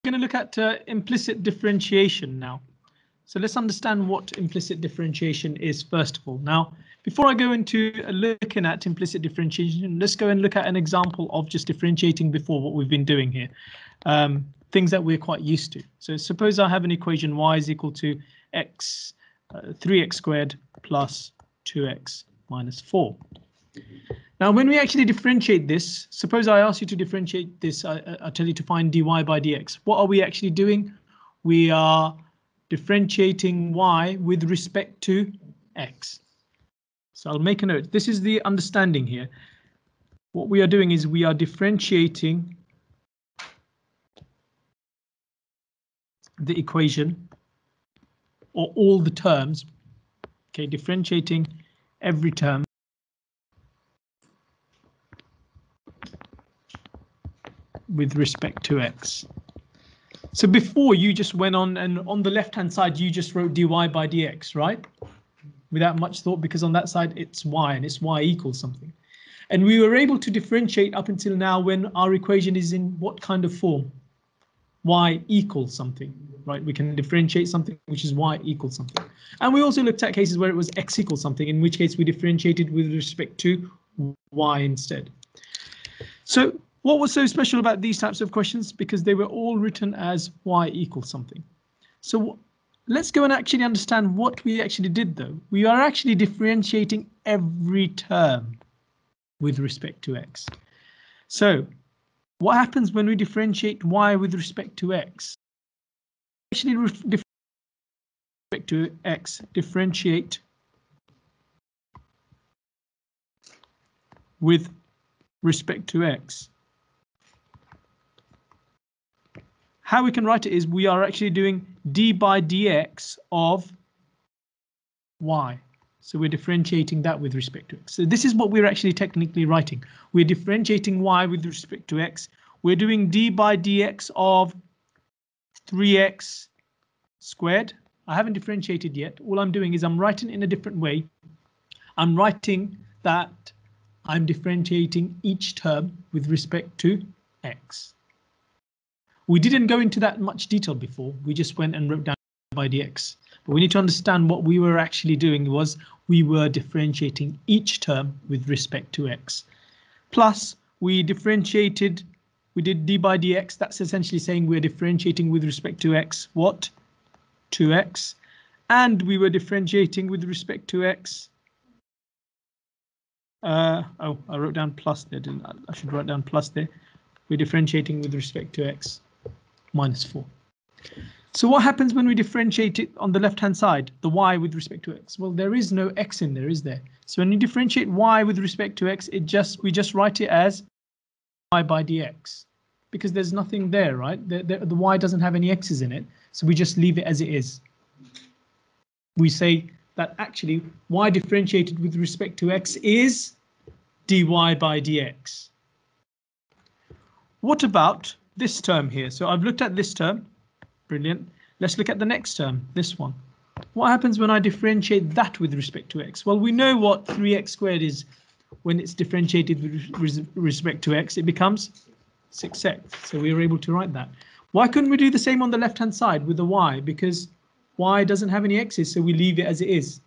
We're going to look at implicit differentiation now. So let's understand what implicit differentiation is first of all. Now, before I go into looking at implicit differentiation, let's go and look at an example of just differentiating before what we've been doing here. Things that we're quite used to. So suppose I have an equation y is equal to x 3x squared plus 2x minus 4. Now, when we actually differentiate this, suppose I ask you to differentiate this, I tell you to find dy by dx. What are we actually doing? We are differentiating y with respect to x. So I'll make a note. This is the understanding here. What we are doing is we are differentiating the equation or all the terms. Okay, differentiating every term with respect to x. So before you just went on and on the left hand side you just wrote dy by dx, right? Without much thought, because on that side it's y and it's y equals something. And we were able to differentiate up until now when our equation is in what kind of form? Y equals something, right? We can differentiate something which is y equals something. And we also looked at cases where it was x equals something, in which case we differentiated with respect to y instead. So what was so special about these types of questions? Because they were all written as y equals something. So let's go and actually understand what we actually did though. We are actually differentiating every term with respect to x. So what happens when we differentiate y with respect to x? Actually, respect to x, differentiate with respect to x. How we can write it is we are actually doing d by dx of y. So we're differentiating that with respect to x. So this is what we're actually technically writing. We're differentiating y with respect to x. We're doing d by dx of 3x squared. I haven't differentiated yet. All I'm doing is I'm writing in a different way. I'm writing that I'm differentiating each term with respect to x. We didn't go into that much detail before. We just went and wrote down by dx. But we need to understand what we were actually doing was we were differentiating each term with respect to x. Plus, we differentiated, we did d by dx. That's essentially saying we're differentiating with respect to x. What? 2x. And we were differentiating with respect to x. Oh, I wrote down plus there, didn't I? I should write down plus there. We're differentiating with respect to x minus 4. So what happens when we differentiate it on the left hand side, the y with respect to x? Well, there is no x in there, is there? So when you differentiate y with respect to x, we just write it as y by dx, because there's nothing there, right? The y doesn't have any x's in it, so we just leave it as it is. We say that actually y differentiated with respect to x is dy by dx. What about this term here? So I've looked at this term. Brilliant. Let's look at the next term, this one. What happens when I differentiate that with respect to x? Well, we know what 3x squared is when it's differentiated with respect to x. It becomes 6x. So we were able to write that. Why couldn't we do the same on the left hand side with the y? Because y doesn't have any x's, so we leave it as it is.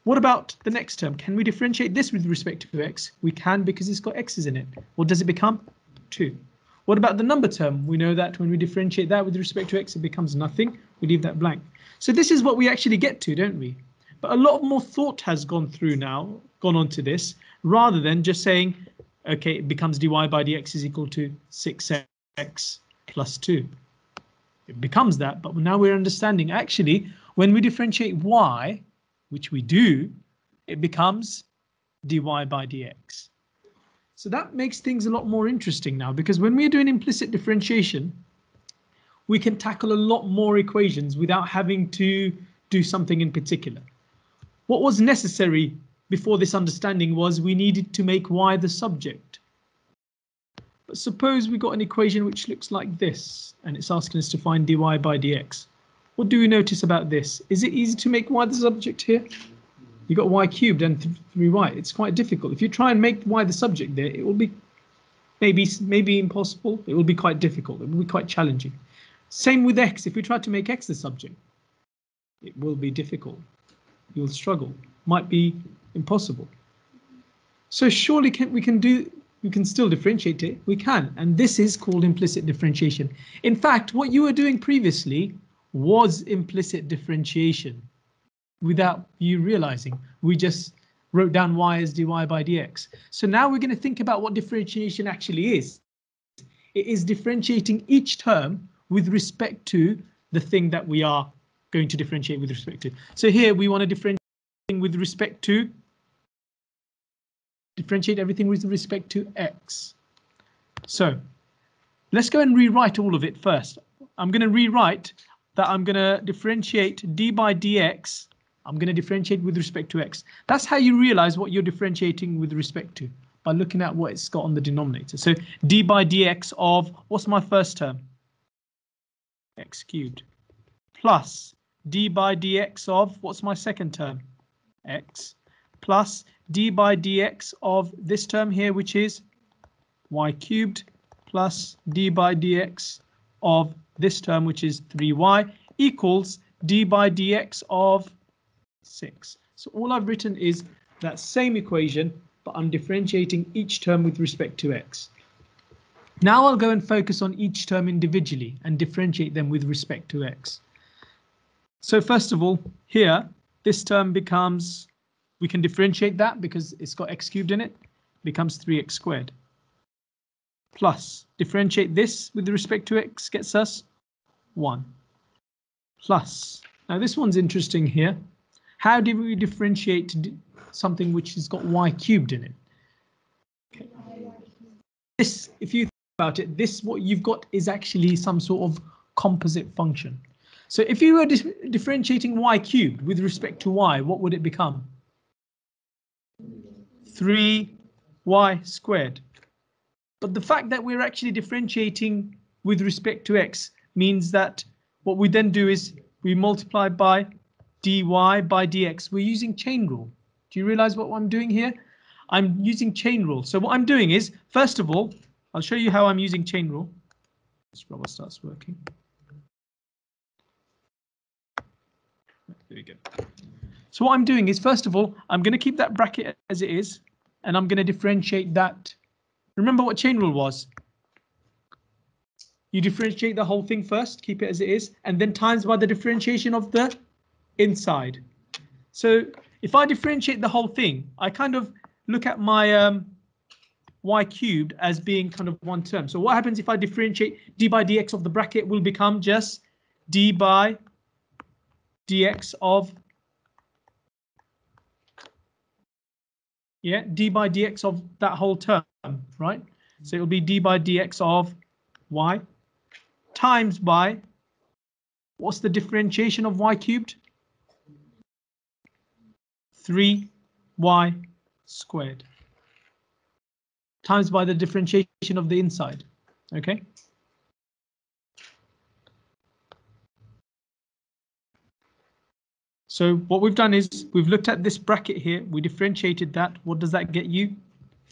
What about the next term? Can we differentiate this with respect to x? We can, because it's got x's in it. What does it become? 2. What about the number term? We know that when we differentiate that with respect to x, it becomes nothing. We leave that blank. So this is what we actually get to, don't we? But a lot more thought has gone on to this, rather than just saying, okay, it becomes dy by dx is equal to 6x plus 2. It becomes that, but now we're understanding actually when we differentiate y, which we do, it becomes dy by dx. So that makes things a lot more interesting now, because when we're doing implicit differentiation, we can tackle a lot more equations without having to do something in particular. What was necessary before this understanding was we needed to make y the subject. But suppose we got an equation which looks like this, and it's asking us to find dy by dx. What do we notice about this? Is it easy to make y the subject here? You got y cubed and 3y. It's quite difficult. If you try and make y the subject there, it will be Maybe impossible. It will be quite difficult. It will be quite challenging. Same with x. If we try to make x the subject, it will be difficult. You'll struggle. Might be impossible. So surely we can still differentiate it. We can, and this is called implicit differentiation. In fact, what you were doing previously was implicit differentiation without you realizing. We just wrote down y as dy by dx. So now we're going to think about what differentiation actually is. It is differentiating each term with respect to the thing that we are going to differentiate with respect to. So here we want to differentiate with respect to everything with respect to x. So let's go and rewrite all of it first. I'm going to rewrite that I'm going to differentiate d by dx. I'm going to differentiate with respect to x. That's how you realize what you're differentiating with respect to, by looking at what it's got on the denominator. So d by dx of, what's my first term? X cubed. Plus d by dx of, what's my second term? X. Plus d by dx of this term here, which is y cubed, plus d by dx of this term, which is 3y, equals d by dx of 6. So all I've written is that same equation, but I'm differentiating each term with respect to x. Now I'll go and focus on each term individually and differentiate them with respect to x. So first of all, here, this term becomes, we can differentiate that because it's got x cubed in it, becomes 3x squared. Plus, differentiate this with respect to x gets us 1. Plus, now this one's interesting here. How do we differentiate something which has got y cubed in it? Okay. This, if you think about it, this what you've got is actually some sort of composite function. So if you were differentiating y cubed with respect to y, what would it become? 3y squared. But the fact that we're actually differentiating with respect to x means that what we then do is we multiply by dy by dx. We're using chain rule. Do you realize what I'm doing here? I'm using chain rule. So what I'm doing is, first of all, I'll show you how I'm using chain rule. This rubber starts working. There we go. So what I'm doing is, first of all, I'm going to keep that bracket as it is, and I'm going to differentiate that. Remember what chain rule was? You differentiate the whole thing first, keep it as it is, and then times by the differentiation of the inside. So if I differentiate the whole thing, I kind of look at my y cubed as being kind of one term. So what happens if I differentiate d by dx of the bracket will become just d by dx of, d by dx of that whole term, right? So it'll be d by dx of y times by, what's the differentiation of y cubed? 3y squared times by the differentiation of the inside. Okay. So what we've done is we've looked at this bracket here. We differentiated that. What does that get you?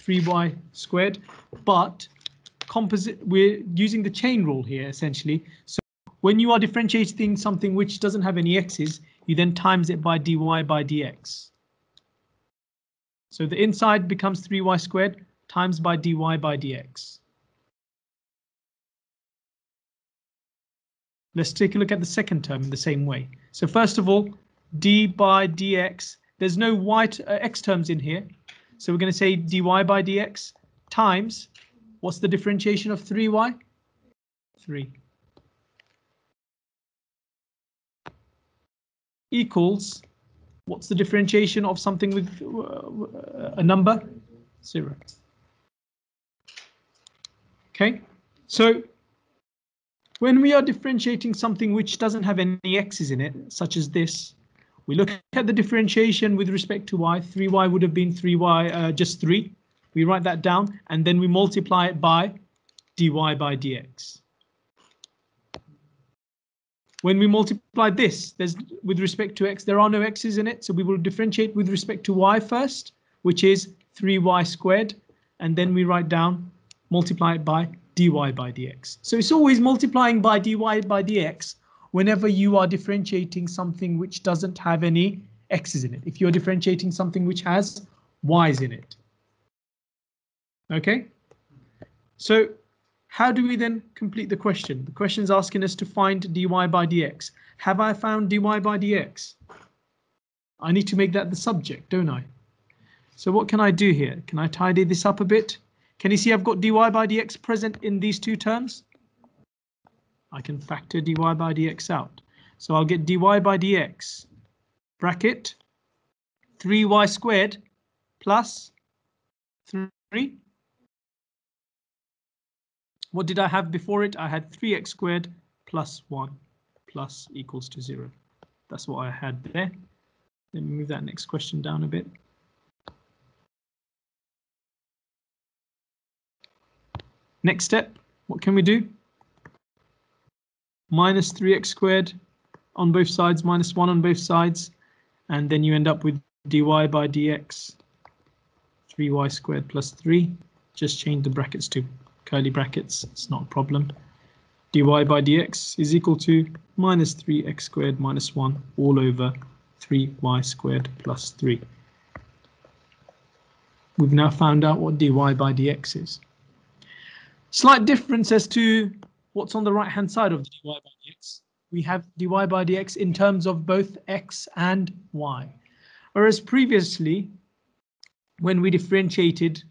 3y squared. But composite, we're using the chain rule here essentially. So when you are differentiating something which doesn't have any x's, you then times it by dy by dx. So the inside becomes 3y squared times by dy by dx. Let's take a look at the second term in the same way. So first of all, d by dx, there's no x terms in here. So we're going to say dy by dx times, what's the differentiation of 3y? 3. Equals, what's the differentiation of something with a number? 0. Okay, so when we are differentiating something which doesn't have any x's in it, such as this, we look at the differentiation with respect to y. 3y would have been 3y, just 3. We write that down, and then we multiply it by dy by dx. When we multiply this, there's with respect to x, there are no x's in it, so we will differentiate with respect to y first, which is 3y squared, and then we write down multiply it by dy by dx. So it's always multiplying by dy by dx whenever you are differentiating something which doesn't have any x's in it. If you're differentiating something which has y's in it. Okay, so how do we then complete the question? The question is asking us to find dy by dx. Have I found dy by dx? I need to make that the subject, don't I? So what can I do here? Can I tidy this up a bit? Can you see I've got dy by dx present in these two terms? I can factor dy by dx out. So I'll get dy by dx bracket 3y squared plus 3. What did I have before it? I had 3x squared plus 1 plus equals to 0. That's what I had there. Let me move that next question down a bit. Next step, what can we do? Minus 3x squared on both sides, minus 1 on both sides, and then you end up with dy by dx 3y squared plus 3. Just change the brackets to curly brackets, it's not a problem. Dy by dx is equal to minus 3x squared minus 1 all over 3y squared plus 3. We've now found out what dy by dx is. Slight difference as to what's on the right hand side of the dy by dx. We have dy by dx in terms of both x and y. Whereas previously, when we differentiated,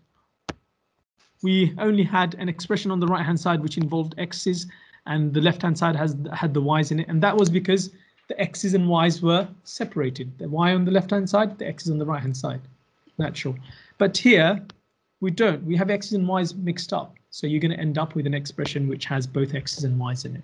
we only had an expression on the right hand side which involved x's, and the left hand side had the y's in it, and that was because the x's and y's were separated. The y on the left hand side, the x's on the right hand side. Natural. But here we don't. We have x's and y's mixed up. So you're going to end up with an expression which has both x's and y's in it.